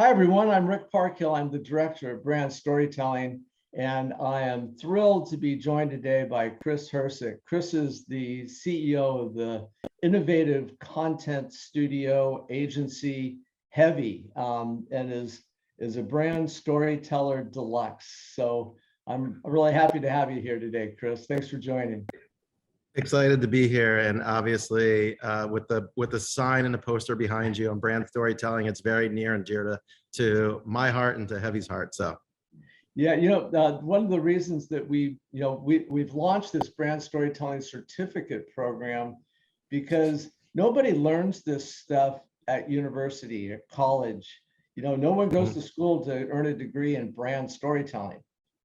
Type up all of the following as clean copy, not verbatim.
Hi, everyone. I'm Rick Parkhill. I'm the director of brand storytelling, and I am thrilled to be joined today by Chris Hercik. Chris is the CEO of the innovative content studio agency HEVY, and is a brand storyteller deluxe. So I'm really happy to have you here today, Chris. Thanks for joining. Excited to be here, and obviously with the sign and the poster behind you on brand storytelling, it's very near and dear to my heart and to HEVY's heart. So yeah, one of the reasons that we've launched this brand storytelling certificate program, because nobody learns this stuff at university or college. No one goes to school to earn a degree in brand storytelling.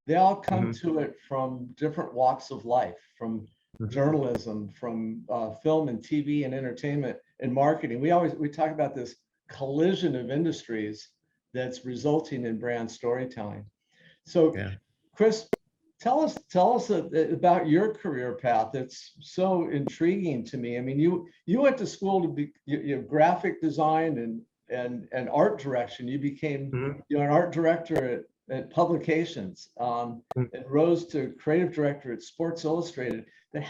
They all come to it from different walks of life, from journalism, from film and TV and entertainment and marketing. We talk about this collision of industries that's resulting in brand storytelling. So, yeah. Chris, tell us about your career path. It's so intriguing to me. I mean, you went to school to be graphic design and art direction. You became an art director at publications, and rose to creative director at Sports Illustrated. But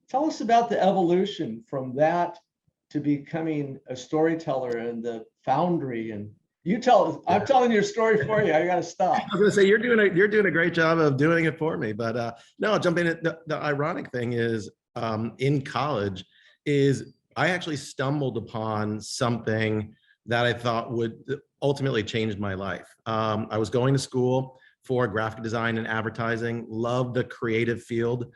tell us about the evolution from that to becoming a storyteller and the foundry? And I'm telling your story for you. I got to stop. I was going to say you're doing a great job of doing it for me, but no, I'll jump in. The ironic thing is, in college, I actually stumbled upon something that I thought would ultimately change my life. I was going to school for graphic design and advertising, loved the creative field,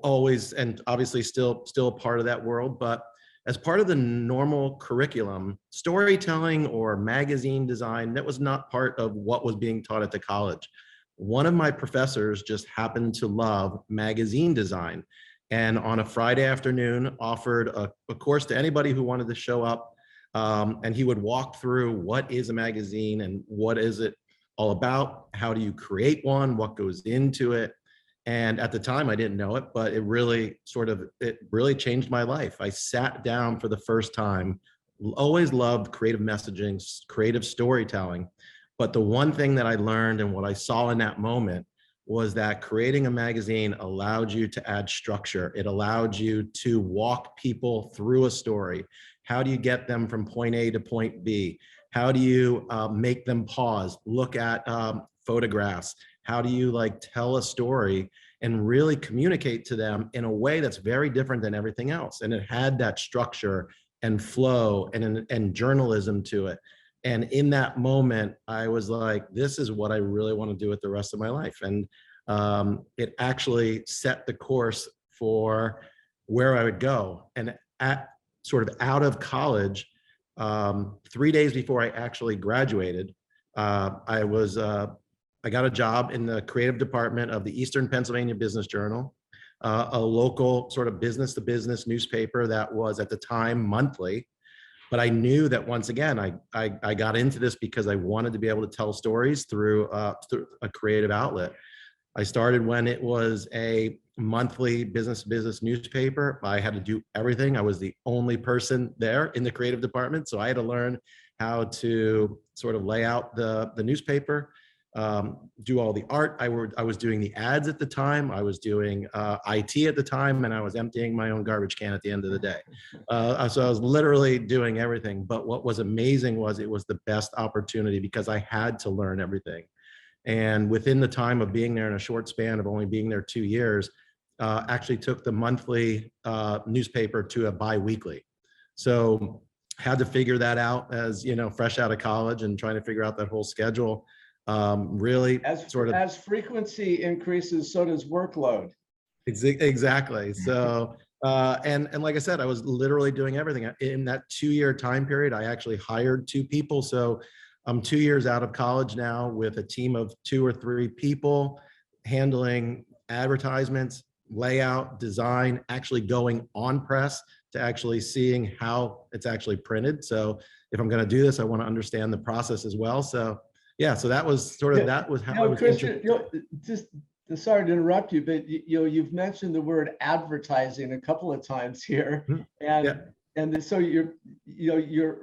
always, and obviously still a part of that world. But as part of the normal curriculum, storytelling or magazine design, that was not part of what was being taught at the college. One of my professors just happened to love magazine design, and on a Friday afternoon offered a course to anybody who wanted to show up. And he would walk through what is a magazine and what is it all about, how do you create one, what goes into it. And at the time I didn't know it, but it really changed my life. I sat down for the first time, always loved creative messaging, creative storytelling. But the one thing that I learned and what I saw in that moment was that creating a magazine allowed you to add structure. It allowed you to walk people through a story. How do you get them from point A to point B? How do you make them pause, look at photographs? How do you tell a story and really communicate to them in a way that's very different than everything else? And it had that structure and flow and journalism to it. And in that moment, I was like, this is what I really want to do with the rest of my life. And it actually set the course for where I would go. And out of college, 3 days before I actually graduated, I got a job in the creative department of the Eastern Pennsylvania Business Journal, a local sort of business-to-business newspaper that was at the time monthly. But I knew that once again, I got into this because I wanted to be able to tell stories through a creative outlet. I started when it was a monthly business newspaper. I had to do everything. I was the only person there in the creative department. So I had to learn how to sort of lay out the newspaper, do all the art. I was doing the ads at the time. I was doing IT at the time, and I was emptying my own garbage can at the end of the day. So I was literally doing everything. But what was amazing was it was the best opportunity because I had to learn everything. And within the time of being there, in a short span of only being there 2 years, actually took the monthly newspaper to a bi-weekly. So had to figure that out as, fresh out of college and trying to figure out that whole schedule. As frequency increases, so does workload. Exactly. So, and like I said, I was literally doing everything. In that 2-year time period, I actually hired 2 people. So I'm 2 years out of college now with a team of 2 or 3 people handling advertisements, layout, design, actually going on press to actually seeing how it's actually printed. So if I'm going to do this, I want to understand the process as well. So yeah, so that was that was how I was Christian, just sorry to interrupt you, but you've mentioned the word advertising a couple of times here, and so your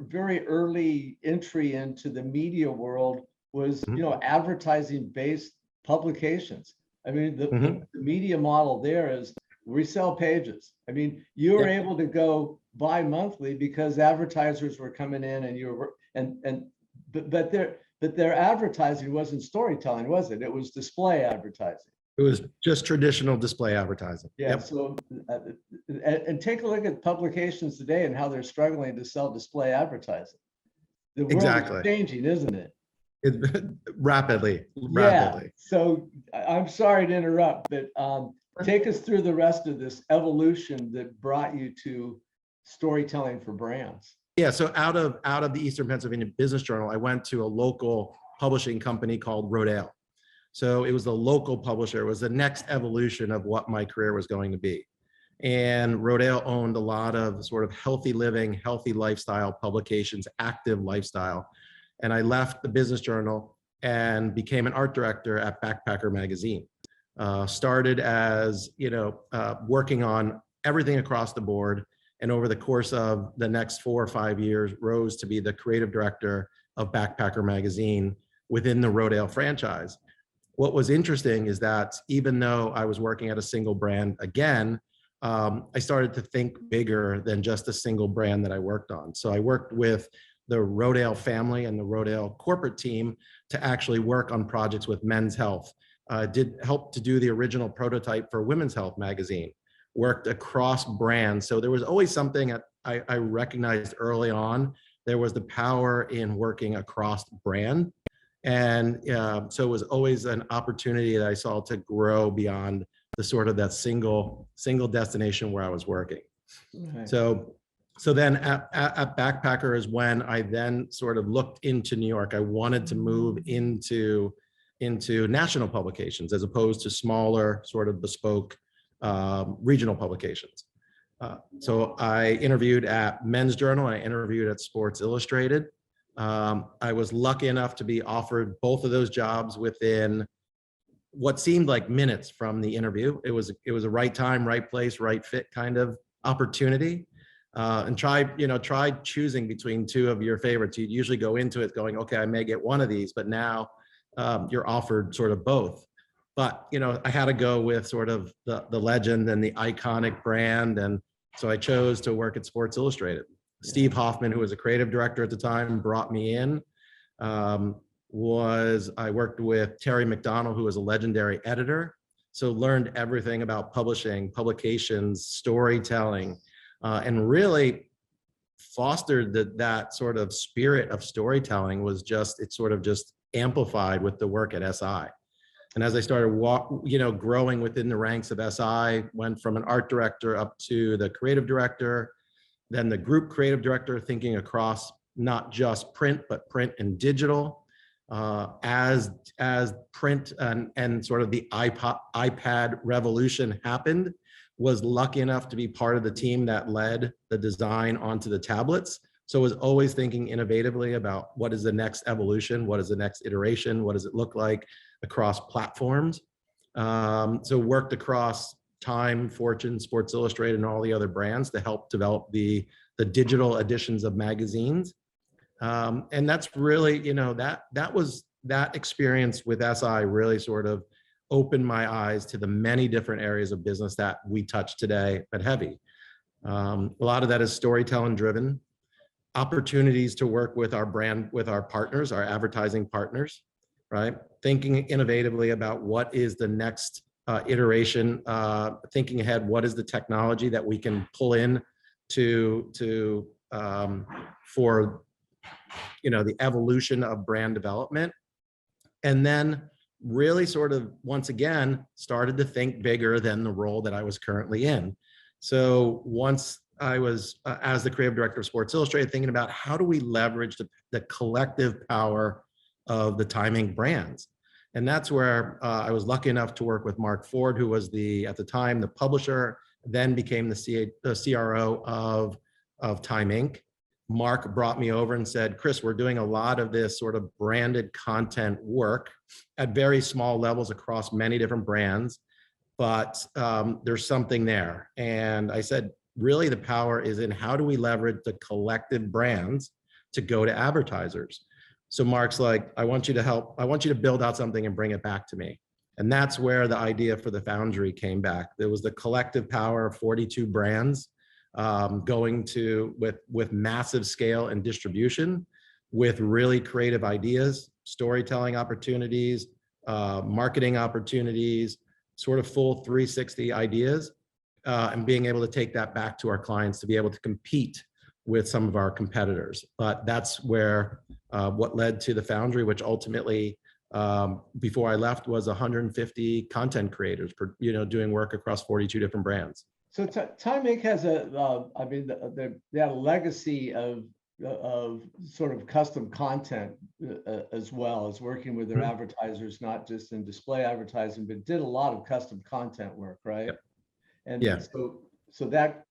very early entry into the media world was, advertising based publications. I mean, the media model there is we sell pages. I mean, you were able to go bi-monthly because advertisers were coming in and you were, but their advertising wasn't storytelling, was it? It was display advertising. It was just traditional display advertising. Yeah. So, and take a look at publications today and how they're struggling to sell display advertising. The world is changing, isn't it? Rapidly. Yeah. So I'm sorry to interrupt, but take us through the rest of this evolution that brought you to storytelling for brands. Yeah. So out of the Eastern Pennsylvania Business Journal, I went to a local publishing company called Rodale. So it was the local publisher. It was the next evolution of what my career was going to be. And Rodale owned a lot of sort of healthy living, healthy lifestyle publications, active lifestyle. And I left the Business Journal and became an art director at Backpacker magazine. Started as, working on everything across the board. And over the course of the next 4 or 5 years, rose to be the creative director of Backpacker magazine within the Rodale franchise. What was interesting is that even though I was working at a single brand again, I started to think bigger than just a single brand that I worked on. So I worked with the Rodale family and the Rodale corporate team to actually work on projects with Men's Health. Did help to do the original prototype for Women's Health magazine. Worked across brands. So there was always something I recognized early on. There was the power in working across brand. And so it was always an opportunity that I saw to grow beyond the sort of that single destination where I was working. Right. So then at Backpacker is when I then sort of looked into New York. I wanted to move into national publications as opposed to smaller sort of bespoke regional publications. So I interviewed at Men's Journal. I interviewed at Sports Illustrated. I was lucky enough to be offered both of those jobs within what seemed like minutes from the interview. It was a right time, right place, right fit kind of opportunity. And try choosing between two of your favorites. You'd usually go into it going, okay, I may get one of these, but now you're offered sort of both. But I had to go with sort of the legend and the iconic brand, and so I chose to work at Sports Illustrated. Steve Hoffman, who was a creative director at the time, brought me in. I worked with Terry McDonald, who was a legendary editor. So learned everything about publishing, publications, storytelling, and really fostered that sort of spirit of storytelling. It sort of just amplified with the work at SI. And as I started growing within the ranks of SI, went from an art director up to the creative director, then the group creative director, thinking across not just print, but print and digital. As print and sort of the iPad revolution happened, was lucky enough to be part of the team that led the design onto the tablets. So was always thinking innovatively about what is the next evolution, what is the next iteration, what does it look like across platforms. So worked across Time, Fortune, Sports Illustrated, and all the other brands to help develop the digital editions of magazines. And that's really, that experience with SI really sort of opened my eyes to the many different areas of business that we touch today at HEV‍ය. A lot of that is storytelling driven, opportunities to work with our brand, with our partners, our advertising partners, right? Thinking innovatively about what is the next iteration, thinking ahead, what is the technology that we can pull in for the evolution of brand development. And then really sort of, once again, started to think bigger than the role that I was currently in. So once I was, as the creative director of Sports Illustrated, thinking about how do we leverage the collective power of the Time Inc. brands. And that's where I was lucky enough to work with Mark Ford, who was at the time, the publisher, then became the CRO of Time Inc. Mark brought me over and said, Chris, we're doing a lot of this sort of branded content work at very small levels across many different brands, but there's something there. And I said, really the power is in how do we leverage the collective brands to go to advertisers. So Mark's like, I want you to build out something and bring it back to me. And that's where the idea for the Foundry came back. There was the collective power of 42 brands going to with massive scale and distribution, with really creative ideas, storytelling opportunities, marketing opportunities, sort of full 360 ideas, and being able to take that back to our clients to be able to compete with some of our competitors. But that's where what led to the Foundry, which ultimately, before I left, was 150 content creators, doing work across 42 different brands. So Time Inc. has I mean, they had a legacy of sort of custom content as well as working with their advertisers, not just in display advertising, but did a lot of custom content work, right? Yep. And yeah. So that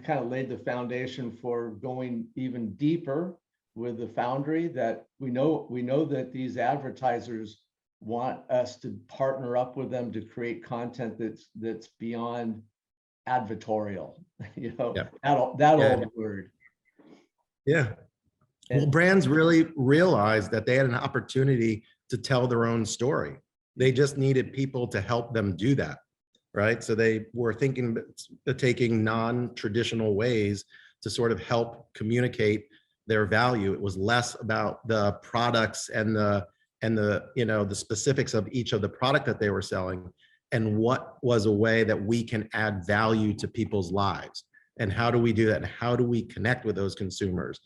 kind of laid the foundation for going even deeper with the Foundry, that we know that these advertisers want us to partner up with them to create content that's beyond advertorial, Yep. that old word. Yeah. Well, brands really realized that they had an opportunity to tell their own story. They just needed people to help them do that, right? So they were thinking of taking non-traditional ways to sort of help communicate their value. It was less about the products and the the specifics of each of the product that they were selling, and what was a way that we can add value to people's lives, and how do we do that, and how do we connect with those consumers.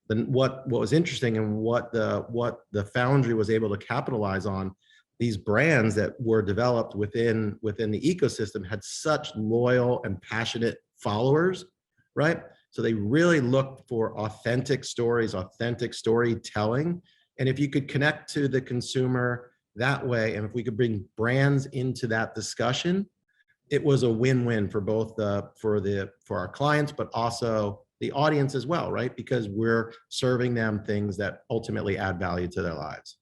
Then what was interesting, and what the Foundry was able to capitalize on, these brands that were developed within the ecosystem had such loyal and passionate followers, right? So they really looked for authentic stories, authentic storytelling. And if you could connect to the consumer that way, and if we could bring brands into that discussion, it was a win-win for both for our clients, but also the audience as well, right? Because we're serving them things that ultimately add value to their lives.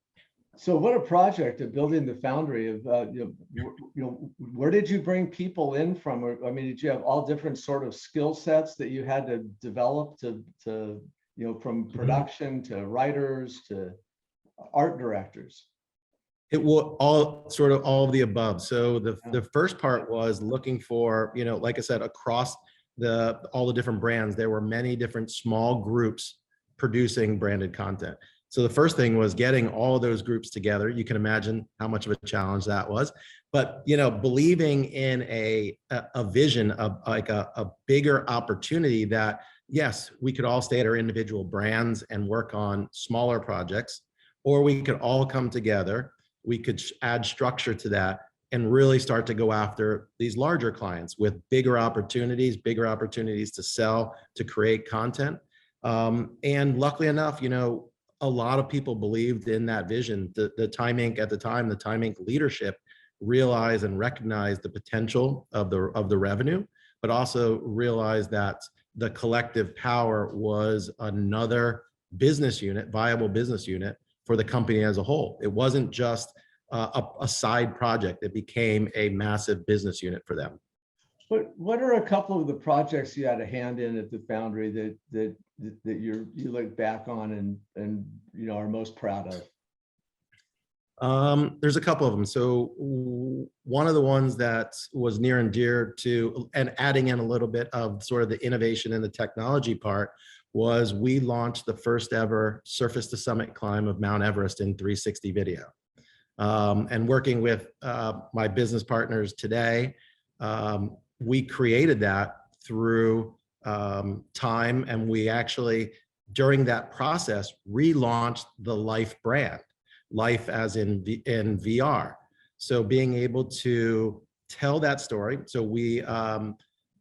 So what a project of building the Foundry of, where did you bring people in from? Or, I mean, did you have all different sort of skill sets that you had to develop to from production to writers to art directors? It was all of the above. So the first part was looking for, like I said, across all the different brands, there were many different small groups producing branded content. So the first thing was getting all of those groups together. You can imagine how much of a challenge that was, but believing in a vision of like a bigger opportunity that yes, we could all stay at our individual brands and work on smaller projects, or we could all come together. We could add structure to that and really start to go after these larger clients with bigger opportunities to sell, to create content. And luckily enough, a lot of people believed in that vision. The Time Inc. at the time, the Time Inc. leadership realized and recognized the potential of the revenue, but also realized that the collective power was another business unit, viable business unit for the company as a whole. It wasn't just a side project. It became a massive business unit for them. What are a couple of the projects you had a hand in at the Foundry that you look back on and are most proud of? There's a couple of them. So one of the ones that was near and dear to, and adding in a little bit of sort of the innovation and the technology part, was we launched the first ever surface to summit climb of Mount Everest in 360 video. And working with my business partners today, we created that through time, and we actually, during that process, relaunched the Life brand, Life as in VR. So being able to tell that story. So we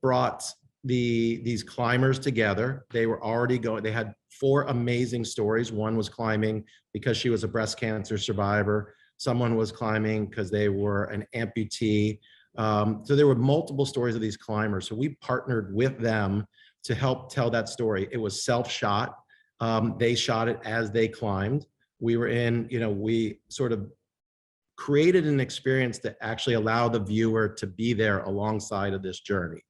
brought these climbers together. They were already they had 4 amazing stories. One was climbing because she was a breast cancer survivor. Someone was climbing because they were an amputee. So there were multiple stories of these climbers. So we partnered with them to help tell that story. It was self-shot. They shot it as they climbed. We were we sort of created an experience to actually allow the viewer to be there alongside of this journey.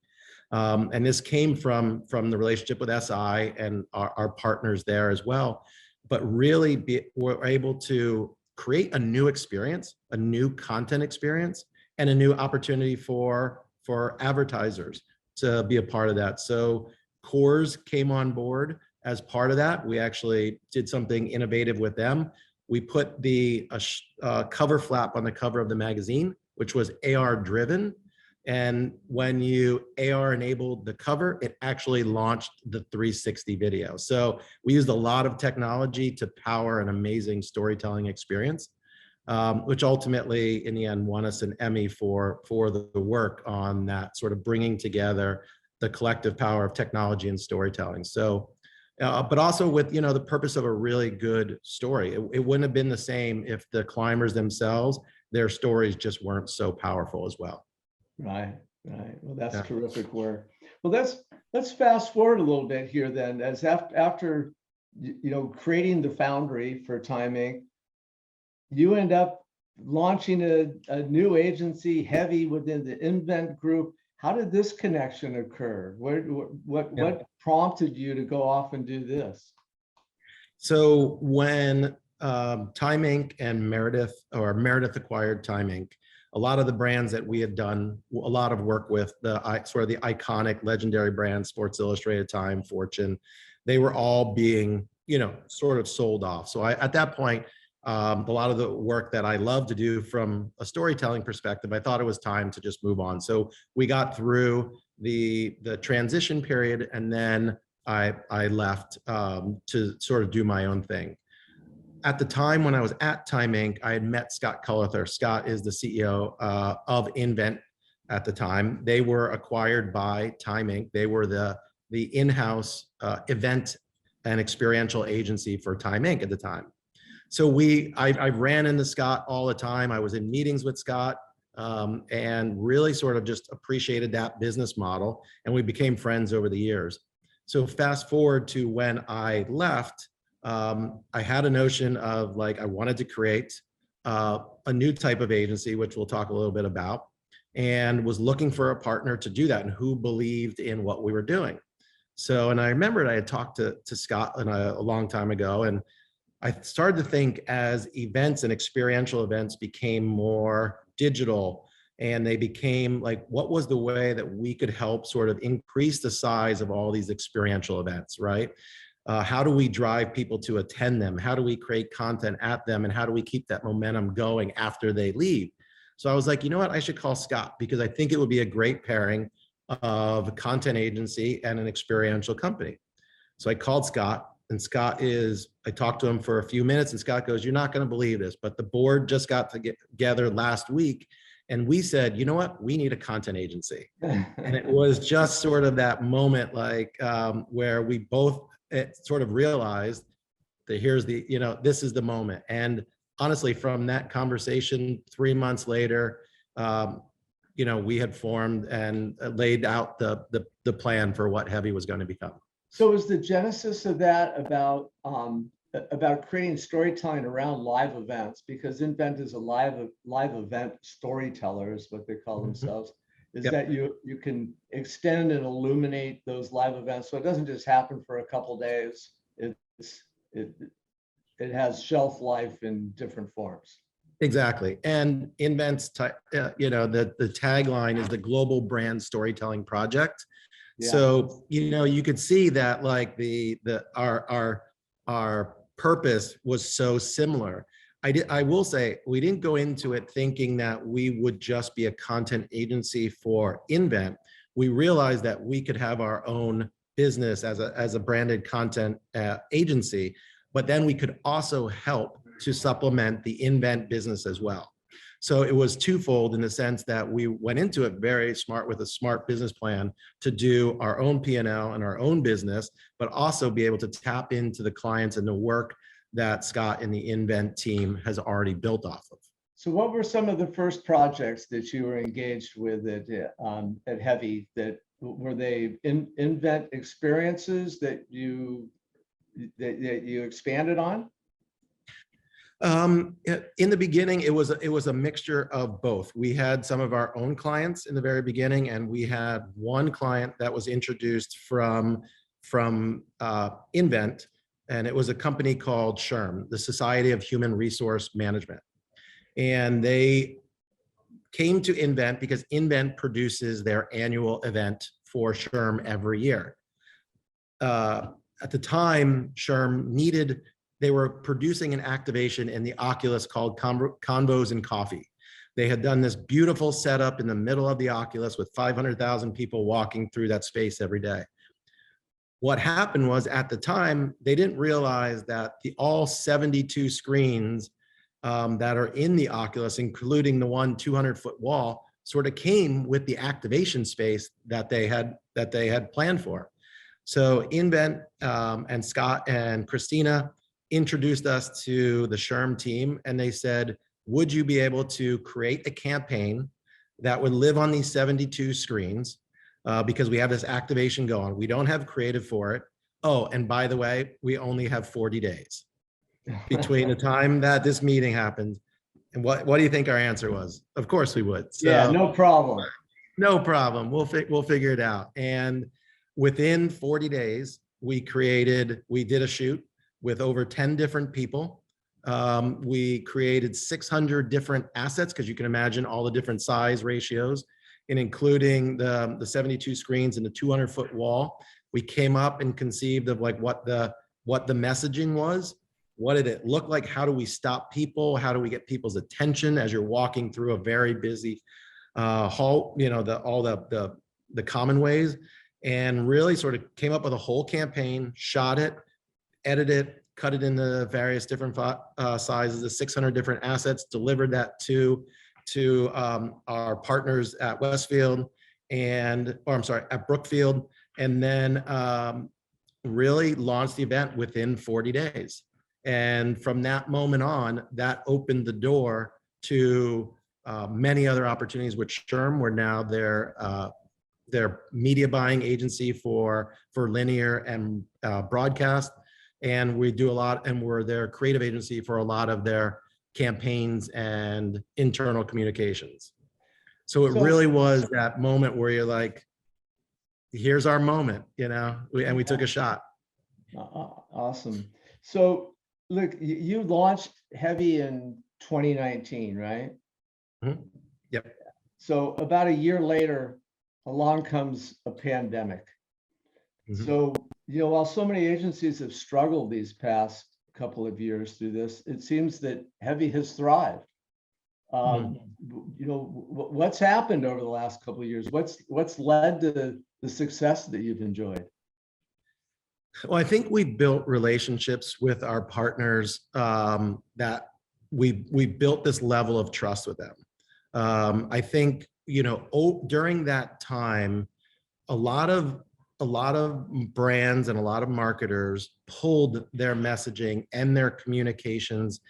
And this came from the relationship with SI and our partners there as well. But really we're able to create a new experience, a new content experience, and a new opportunity for advertisers to be a part of that. So Coors came on board as part of that. We actually did something innovative with them. We put the cover flap on the cover of the magazine, which was AR driven. And when you AR enabled the cover, it actually launched the 360 video. So we used a lot of technology to power an amazing storytelling experience, which ultimately in the end won us an Emmy for the work on that, sort of bringing together the collective power of technology and storytelling. So, but also with, the purpose of a really good story. It wouldn't have been the same if the climbers themselves, their stories just weren't so powerful as well. Right. Well, that's Yeah. terrific work. Well, let's fast forward a little bit here then. As after creating the foundry for Time Inc., you end up launching a new agency, HEVY, within the INVNT Group. How did this connection occur? What prompted you to go off and do this? So when Time Inc. and Meredith acquired Time Inc., a lot of the brands that we had done a lot of work with, the iconic legendary brands, Sports Illustrated, Time, Fortune, they were all being, sort of sold off. So at that point, a lot of the work that I love to do from a storytelling perspective, I thought it was time to just move on. So we got through the transition period, and then I left to sort of do my own thing. At the time when I was at Time Inc., I had met Scott Cullether. Scott is the CEO of INVNT at the time. They were acquired by Time Inc. They were the in-house event and experiential agency for Time Inc. at the time. So I ran into Scott all the time. I was in meetings with Scott and really sort of just appreciated that business model. And we became friends over the years. So fast forward to when I left, I had a notion of I wanted to create a new type of agency, which we'll talk a little bit about, and was looking for a partner to do that and who believed in what we were doing. So, and I remembered I had talked to Scott a long time ago, and I started to think as events and experiential events became more digital and they became what was the way that we could help sort of increase the size of all these experiential events, right? How do we drive people to attend them? How do we create content at them? And how do we keep that momentum going after they leave? So I was like, you know what? I should call Scott because I think it would be a great pairing of a content agency and an experiential company. So I called Scott, and I talked to him for a few minutes, and Scott goes, "You're not going to believe this, but the board just got together last week. And we said, you know what? We need a content agency." And it was just sort of that moment, where we both sort of realized that this is the moment. And honestly, from that conversation 3 months later, we had formed and laid out the plan for what HEVY was going to become. So is the genesis of that about creating storytelling around live events? Because INVNT is a live event storyteller, is what they call themselves. Is that you can extend and illuminate those live events, so it doesn't just happen for a couple days. It has shelf life in different forms. Exactly. And INVNT's the tagline is the Global Brand Storytelling Project. Yeah. So you could see that our purpose was so similar. I will say we didn't go into it thinking that we would just be a content agency for INVNT. We realized that we could have our own business as a branded content agency, but then we could also help to supplement the INVNT business as well. So it was twofold in the sense that we went into it very smart with a smart business plan to do our own P&L and our own business, but also be able to tap into the clients and the work that Scott and the INVNT team has already built off of. So what were some of the first projects that you were engaged with at HEVY? That were they INVNT experiences that you expanded on? In the beginning, it was a mixture of both. We had some of our own clients in the very beginning, and we had one client that was introduced from INVNT, and it was a company called SHRM, the Society of Human Resource Management. And they came to INVNT because INVNT produces their annual event for SHRM every year. At the time, SHRM they were producing an activation in the Oculus called Convos and Coffee. They had done this beautiful setup in the middle of the Oculus with 500,000 people walking through that space every day. What happened was, at the time, they didn't realize that all 72 screens that are in the Oculus, including the one 200-foot wall, sort of came with the activation space that they had planned for. So INVNT and Scott and Christina introduced us to the SHRM team, and they said, would you be able to create a campaign that would live on these 72 screens? Because we have this activation going. We don't have creative for it. Oh, and by the way, we only have 40 days between the time that this meeting happened. And what do you think our answer was? Of course we would. So, yeah, no problem. No problem. We'll figure it out. And within 40 days, we did a shoot with over 10 different people. We created 600 different assets, because you can imagine all the different size ratios, and including the 72 screens and the 200-foot wall. We came up and conceived of like what the messaging was. What did it look like? How do we stop people? How do we get people's attention as you're walking through a very busy hall, all the common ways, and really sort of came up with a whole campaign, shot it, edited it, cut it into various different sizes, the 600 different assets, delivered that to our partners at Westfield at Brookfield, and then really launched the event within 40 days. And from that moment on, that opened the door to many other opportunities with SHRM. We're now their media buying agency for linear and broadcast. And we do a lot, and we're their creative agency for a lot of their campaigns and internal communications. So it really was that moment where you're like, here's our moment, and we took a shot. Awesome. So look, you launched HEV‍ය in 2019, right? Mm-hmm. Yep. So about a year later, along comes a pandemic. Mm-hmm. So, while so many agencies have struggled these past couple of years through this, it seems that HEV‍ය has thrived. What's happened over the last couple of years? What's led to the success that you've enjoyed? Well, I think we built relationships with our partners that we built this level of trust with them. I think, during that time, a lot of brands and a lot of marketers pulled their messaging and their communications,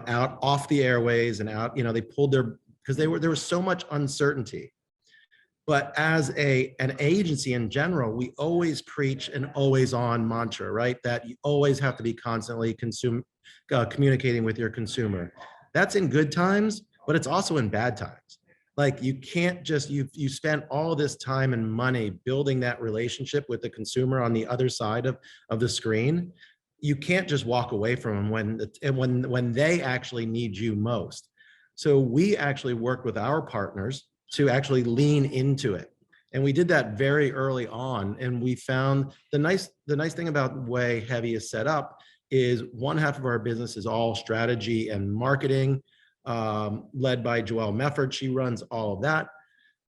out off the airways and out, they pulled because there was so much uncertainty. But as an agency in general, we always preach an always on mantra, right? That you always have to be constantly communicating with your consumer. That's in good times, but it's also in bad times. Like, you can't just, you spent all this time and money building that relationship with the consumer on the other side of the screen. You can't just walk away from them when they actually need you most. So we actually worked with our partners to actually lean into it. And we did that very early on. And we found the nice thing about the way HEV‍ය is set up is one half of our business is all strategy and marketing, led by Joelle Mefford. She runs all of that.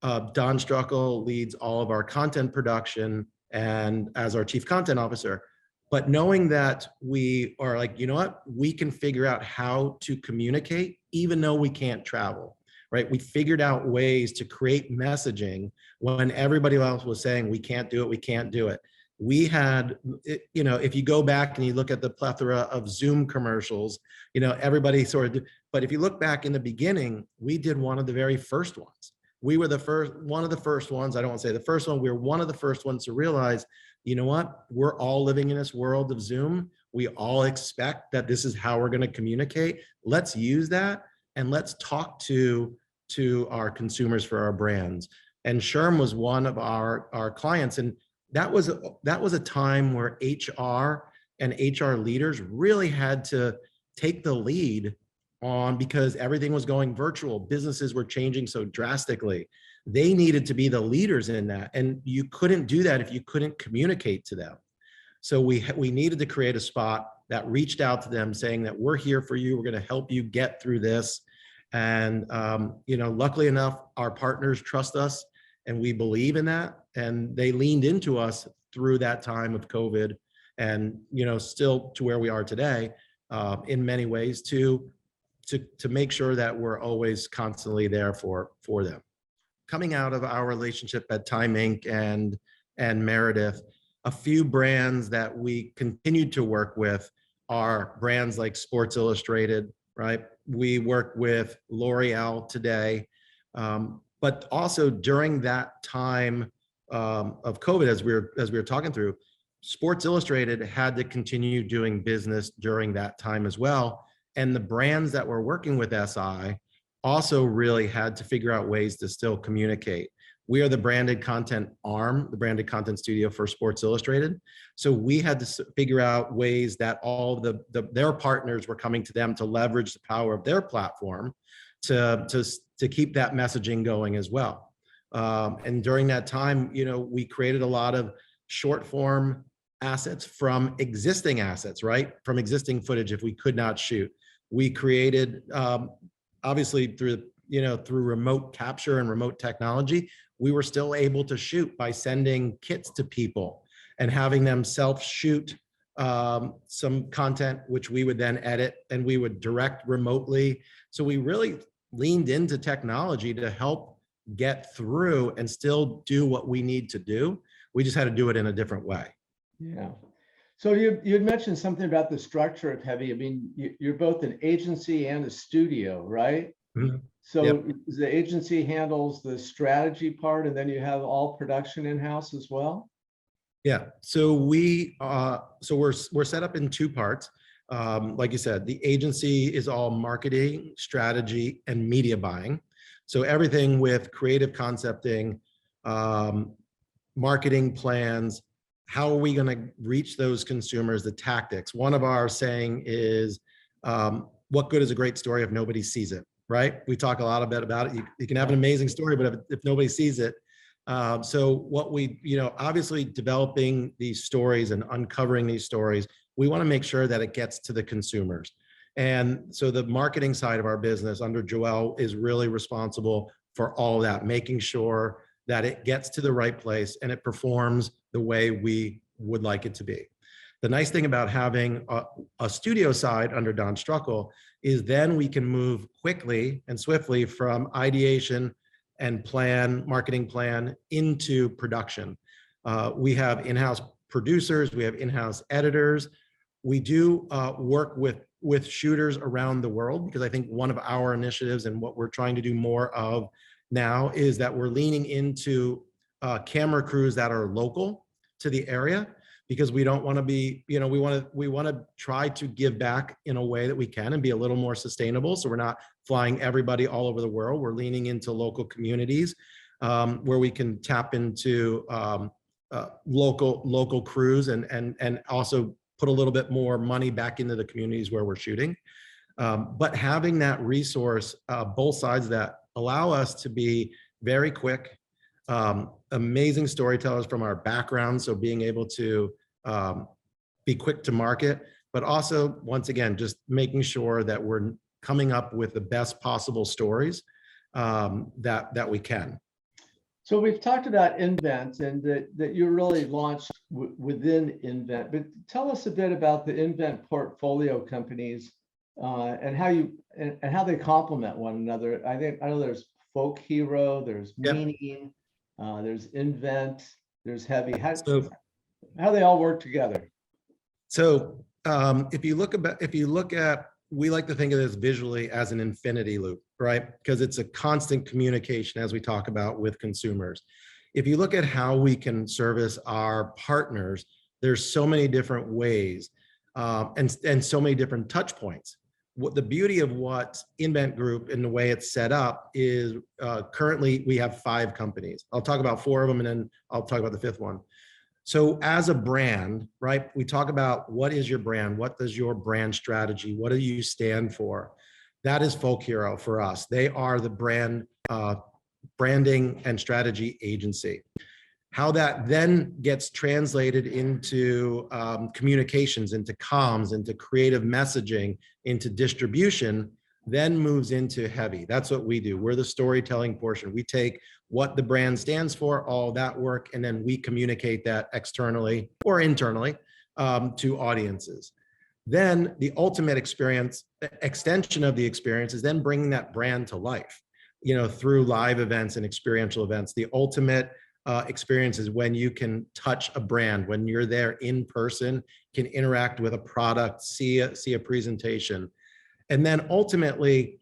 Don Struckel leads all of our content production and as our chief content officer. But knowing that we are like, we can figure out how to communicate even though we can't travel, right? We figured out ways to create messaging when everybody else was saying, we can't do it. We had, if you go back and you look at the plethora of Zoom commercials, everybody sort of, but if you look back in the beginning, we did one of the very first ones. We were one of the first ones. I don't want to say the first one. We were one of the first ones to realize, we're all living in this world of Zoom. We all expect that this is how we're going to communicate. Let's use that and let's talk to our consumers for our brands. And SHRM was one of our clients, and that was a time where HR and HR leaders really had to take the lead on, because everything was going virtual. Businesses were changing so drastically. They needed to be the leaders in that, and you couldn't do that if you couldn't communicate to them. So we needed to create a spot that reached out to them saying that we're here for you. We're going to help you get through this. And luckily enough, our partners trust us, and we believe in that. And they leaned into us through that time of COVID, and still to where we are today, in many ways, to make sure that we're always constantly there for them. Coming out of our relationship at Time Inc. and Meredith, a few brands that we continued to work with are brands like Sports Illustrated, right? We work with L'Oreal today, but also during that time of COVID, as we were talking through, Sports Illustrated had to continue doing business during that time as well. And the brands that were working with SI also really had to figure out ways to still communicate. We are the branded content arm, the branded content studio for Sports Illustrated. So we had to figure out ways that all their partners were coming to them to leverage the power of their platform to keep that messaging going as well. And during that time, we created a lot of short form assets from existing assets, right? From existing footage if we could not shoot. We created, obviously through remote capture and remote technology, we were still able to shoot by sending kits to people and having them self-shoot some content, which we would then edit and we would direct remotely. So we really leaned into technology to help get through and still do what we need to do. We just had to do it in a different way. Yeah. So you had mentioned something about the structure of HEVY. I mean, you're both an agency and a studio, right? Mm-hmm. So Yep. The agency handles the strategy part, and then you have all production in-house as well? Yeah. So we're set up in two parts. Like you said, the agency is all marketing, strategy, and media buying. So everything with creative concepting, marketing plans, how are we going to reach those consumers, the tactics. One of our saying is, what good is a great story if nobody sees it, right? We talk a lot about it. You can have an amazing story, but if nobody sees it. So what we, obviously developing these stories and uncovering these stories, we want to make sure that it gets to the consumers. And so the marketing side of our business under Joelle is really responsible for all of that, making sure that it gets to the right place and it performs the way we would like it to be. The nice thing about having a studio side under Don Struckel is then we can move quickly and swiftly from ideation and marketing plan into production. We have in-house producers, we have in-house editors. We do work with shooters around the world, because I think one of our initiatives and what we're trying to do more of now is that we're leaning into camera crews that are local to the area, because we don't want to be, we want to try to give back in a way that we can and be a little more sustainable. So we're not flying everybody all over the world. We're leaning into local communities where we can tap into local crews and also put a little bit more money back into the communities where we're shooting. But having that resource, both sides of that, allow us to be very quick, amazing storytellers from our background. So being able to be quick to market, but also, once again, just making sure that we're coming up with the best possible stories that we can. So we've talked about INVNT and that you really launched within INVNT, but tell us a bit about the INVNT portfolio companies and how they complement one another. I know there's Folk Hero, there's Meaning, there's INVNT, there's HEVY. How they all work together? So if you look at, we like to think of this visually as an infinity loop, right? Because it's a constant communication, as we talk about, with consumers. If you look at how we can service our partners, there's so many different ways. and so many different touch points. What the beauty of what INVNT Group and the way it's set up is currently we have 5 companies. I'll talk about 4 of them and then I'll talk about the 5th one. So as a brand, right, we talk about what is your brand? What does your brand strategy? What do you stand for? That is Folk Hero for us. They are the branding and strategy agency. How that then gets translated into communications, into comms, into creative messaging, into distribution, then moves into HEVY. That's what we do. We're the storytelling portion. We take what the brand stands for, all that work, and then we communicate that externally or internally to audiences. Then the ultimate experience, extension of the experience is then bringing that brand to life, through live events and experiential events. The ultimate experience is when you can touch a brand, when you're there in person, can interact with a product, see a presentation. And then ultimately,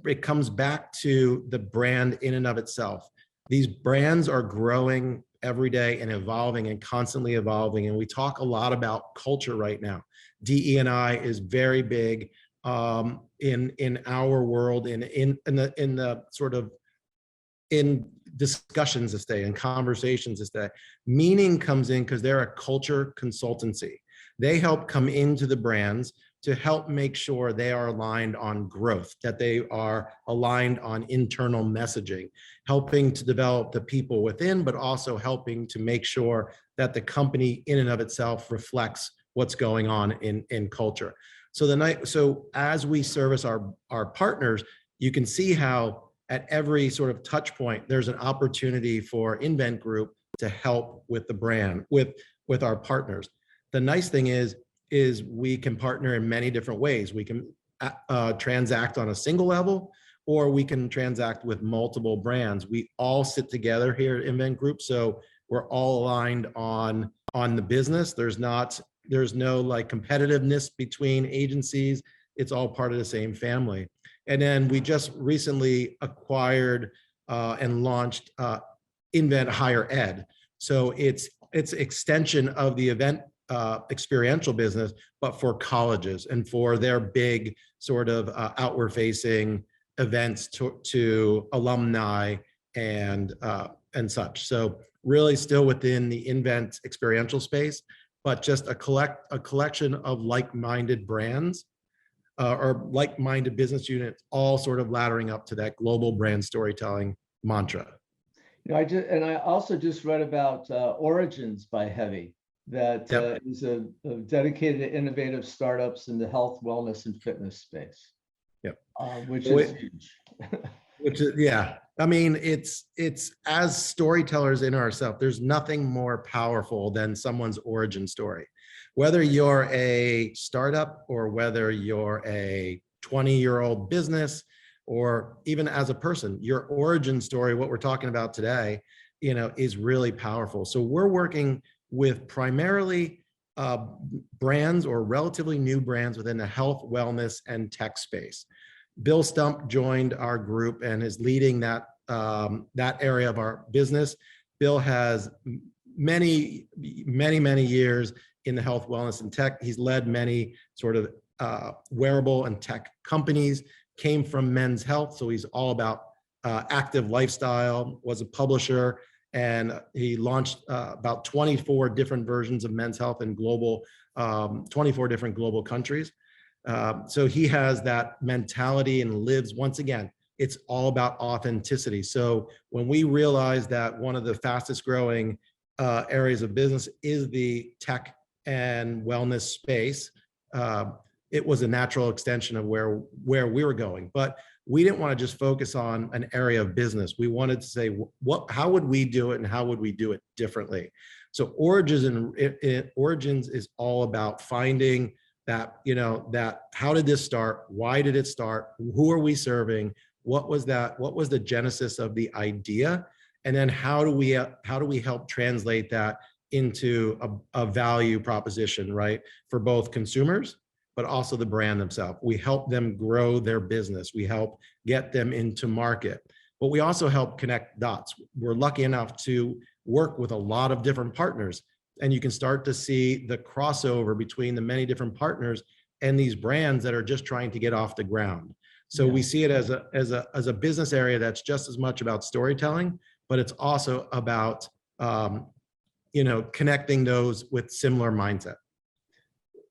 it comes back to the brand in and of itself. These brands are growing every day and evolving and constantly evolving. And we talk a lot about culture right now. DE&I is very big in our world, in discussions this day and conversations this day. Meaning comes in because they're a culture consultancy. They help come into the brands to help make sure they are aligned on growth, that they are aligned on internal messaging, helping to develop the people within, but also helping to make sure that the company in and of itself reflects what's going on in culture. So as we service our partners, you can see how at every sort of touch point, there's an opportunity for INVNT Group to help with the brand, with our partners. The nice thing is we can partner in many different ways. We can transact on a single level, or we can transact with multiple brands. We all sit together here at INVNT Group, so we're all aligned on the business. There's no like competitiveness between agencies. It's all part of the same family. And then we just recently acquired and launched INVNT Higher Ed. So it's extension of the event experiential business, but for colleges and for their big sort of outward facing events to alumni and such. So really still within the INVNT experiential space, but just a collection of like-minded brands or like-minded business units, all sort of laddering up to that global brand storytelling mantra. I also just read about Origins by HEVY, that is a dedicated to innovative startups in the health, wellness, and fitness space. Yep. Which is huge. Which is, yeah. I mean, it's as storytellers in ourselves, there's nothing more powerful than someone's origin story. Whether you're a startup or whether you're a 20-year-old business, or even as a person, your origin story, what we're talking about today, is really powerful. So we're working with primarily brands or relatively new brands within the health, wellness, and tech space. Bill Stump joined our group and is leading that area of our business. Bill has many years in the health, wellness, and tech. He's led many sort of wearable and tech companies, came from Men's Health, so he's all about active lifestyle, was a publisher, and he launched about 24 different versions of Men's Health in 24 different global countries. So he has that mentality and lives, once again, it's all about authenticity. So when we realized that one of the fastest growing areas of business is the tech and wellness space, it was a natural extension of where we were going. But we didn't want to just focus on an area of business. We wanted to say, how would we do it and how would we do it differently? So Origins is all about finding that, how did this start? Why did it start? Who are we serving? What was the genesis of the idea? And then how do we help translate that into a value proposition, right? For both consumers, but also the brand themselves. We help them grow their business. We help get them into market, but we also help connect dots. We're lucky enough to work with a lot of different partners. and you can start to see the crossover between the many different partners and these brands that are just trying to get off the ground. So we see it as a business area that's just as much about storytelling, but it's also about connecting those with similar mindset.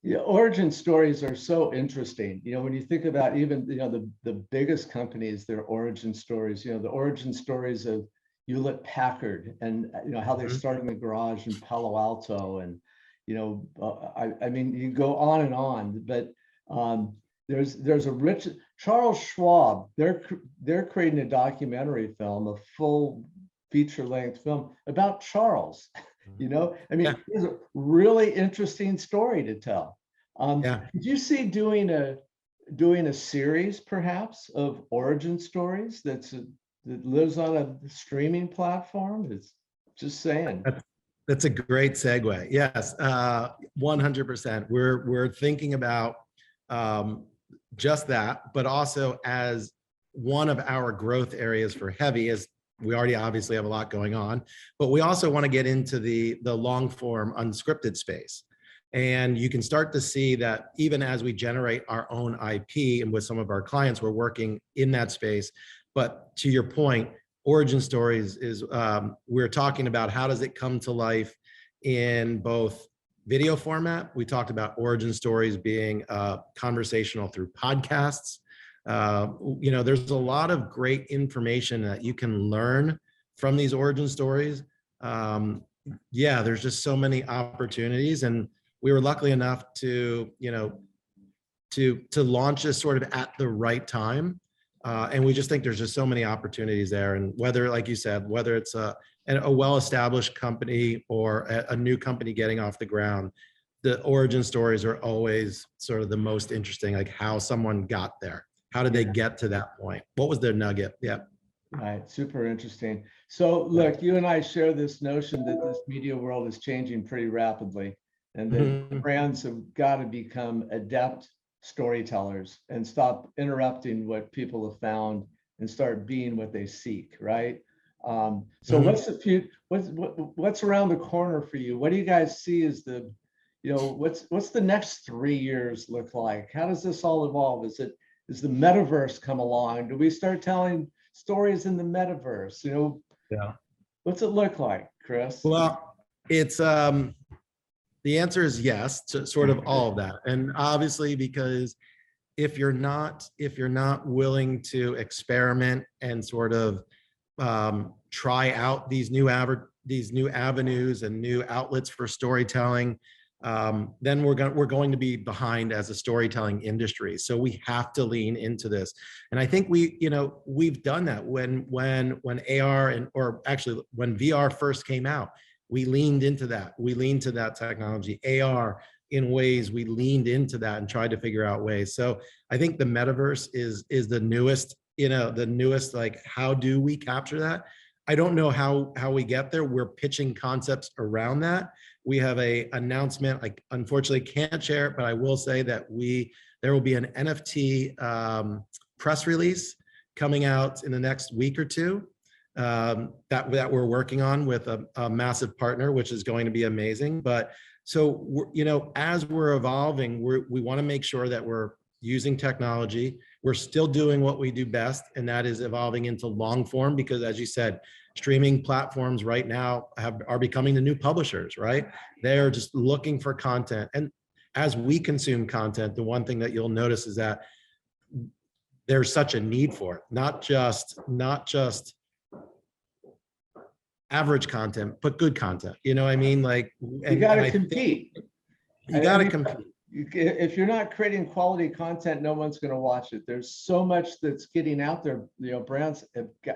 Yeah, origin stories are so interesting. When you think about even the biggest companies, their origin stories. The origin stories of Hewlett Packard, and how they started in the garage in Palo Alto, and I mean, you go on and on. But there's a rich Charles Schwab. They're creating a documentary film, a full feature-length film about Charles. I mean, it's a really interesting story to tell. Did you see doing a series perhaps of origin stories that lives on a streaming platform? It's just saying. That's a great segue. Yes, 100%. We're thinking about just that, but also as one of our growth areas for HEVY is we already obviously have a lot going on, but we also want to get into the long form unscripted space. And you can start to see that even as we generate our own IP and with some of our clients, we're working in that space. But to your point, origin stories is we're talking about how does it come to life in both video format. We talked about origin stories being conversational through podcasts. There's a lot of great information that you can learn from these origin stories. There's just so many opportunities, and we were lucky enough to launch this sort of at the right time. And we just think there's just so many opportunities there. And whether, like you said, whether it's a well-established company or a new company getting off the ground, the origin stories are always sort of the most interesting, like how someone got there. How did they get to that point? What was their nugget? Yeah. Right. Super interesting. So look, you and I share this notion that this media world is changing pretty rapidly, and that brands have got to become adept storytellers and stop interrupting what people have found and start being what they seek. Right. So what's around the corner for you? What do you guys see as what's the next 3 years look like? How does this all evolve? Is the metaverse come along? Do we start telling stories in the metaverse? What's it look like, Chris? Well, it's the answer is yes to sort of all of that. And obviously, because if you're not willing to experiment and sort of try out these new avenues and new outlets for storytelling, then we're going to be behind as a storytelling industry. So we have to lean into this. And I think we've done that when AR or actually when VR first came out, we leaned into that. We leaned to that technology. AR in ways we leaned into that and tried to figure out ways. So I think the metaverse is the newest, like, how do we capture that? I don't know how we get there. We're pitching concepts around that. We have a announcement. I unfortunately can't share it, but I will say that there will be an NFT press release coming out in the next week or two that we're working on with a massive partner, which is going to be amazing. But so as we're evolving, we want to make sure that we're using technology. We're still doing what we do best, and that is evolving into long form, because as you said, streaming platforms right now are becoming the new publishers, right? They're just looking for content. And as we consume content, the one thing that you'll notice is that there's such a need for it, not just average content, but good content. You know what I mean? Like, you got to compete. You got to compete. If you're not creating quality content, no one's going to watch it. There's so much that's getting out there. Brands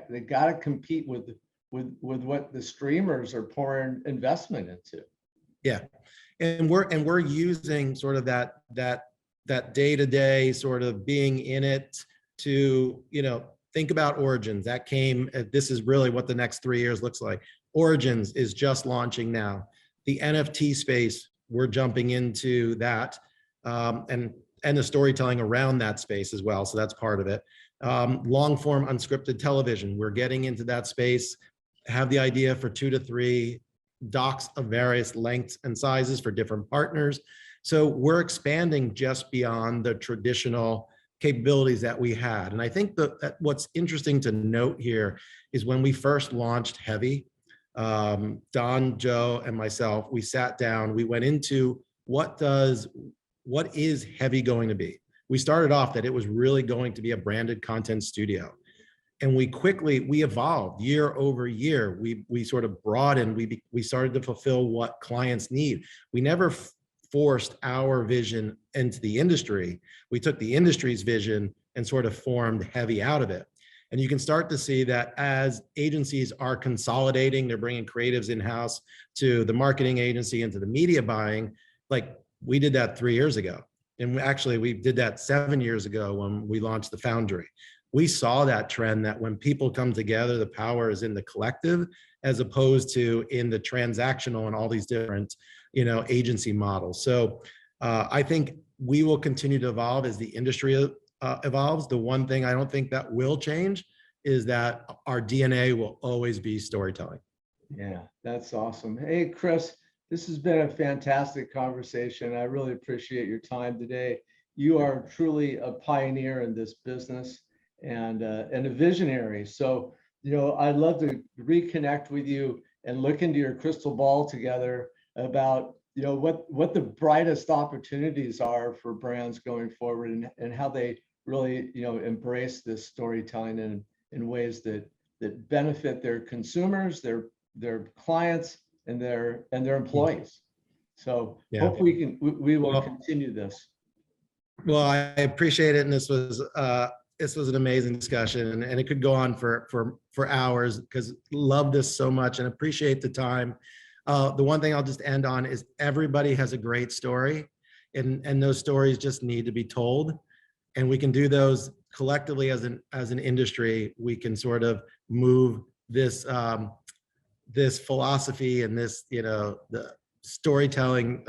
they got to compete with what the streamers are pouring investment into. Yeah, and we're using sort of that day-to-day sort of being in it to think about Origins. That came. This is really what the next 3 years looks like. Origins is just launching now. The NFT space, we're jumping into that, and the storytelling around that space as well. So that's part of it. Long form unscripted television, we're getting into that space. Have the idea for 2 to 3 docks of various lengths and sizes for different partners. So we're expanding just beyond the traditional capabilities that we had. And I think that what's interesting to note here is when we first launched HEVY, Don, Joe, and myself, we sat down, we went into what is HEVY going to be? We started off that it was really going to be a branded content studio. And we evolved year over year. We sort of broadened, we started to fulfill what clients need. We never forced our vision into the industry. We took the industry's vision and sort of formed HEVY out of it. And you can start to see that as agencies are consolidating, they're bringing creatives in-house to the marketing agency and to the media buying. Like we did that 3 years ago. And we did that 7 years ago when we launched the Foundry. We saw that trend that when people come together, the power is in the collective as opposed to in the transactional and all these different, agency models. So I think we will continue to evolve as the industry evolves. The one thing I don't think that will change is that our DNA will always be storytelling. Yeah, that's awesome. Hey, Chris, this has been a fantastic conversation. I really appreciate your time today. You are truly a pioneer in this business and a visionary. So, I'd love to reconnect with you and look into your crystal ball together about, what the brightest opportunities are for brands going forward and how they really, embrace this storytelling in ways that benefit their consumers, their clients, and their employees. So hopefully we will continue this. Well, I appreciate it, and this was an amazing discussion, and it could go on for hours because love this so much and appreciate the time. The one thing I'll just end on is everybody has a great story, and those stories just need to be told, and we can do those collectively as an industry. We can sort of move this this philosophy and this the storytelling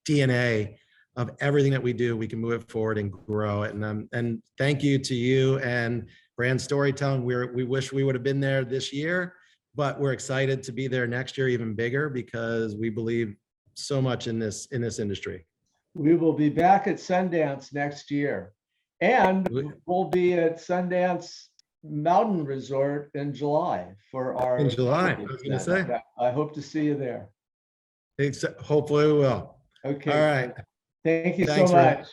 DNA of everything that we do. We can move it forward and grow it. And thank you to you and Brand Storytelling. We wish we would have been there this year, but we're excited to be there next year even bigger because we believe so much in this industry. We will be back at Sundance next year, and we'll be at Sundance Mountain Resort in July for our. In July, I was going to say. I hope to see you there. Hopefully we will. Okay. All right. Thank you Thanks, so much.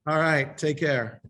All right. Take care.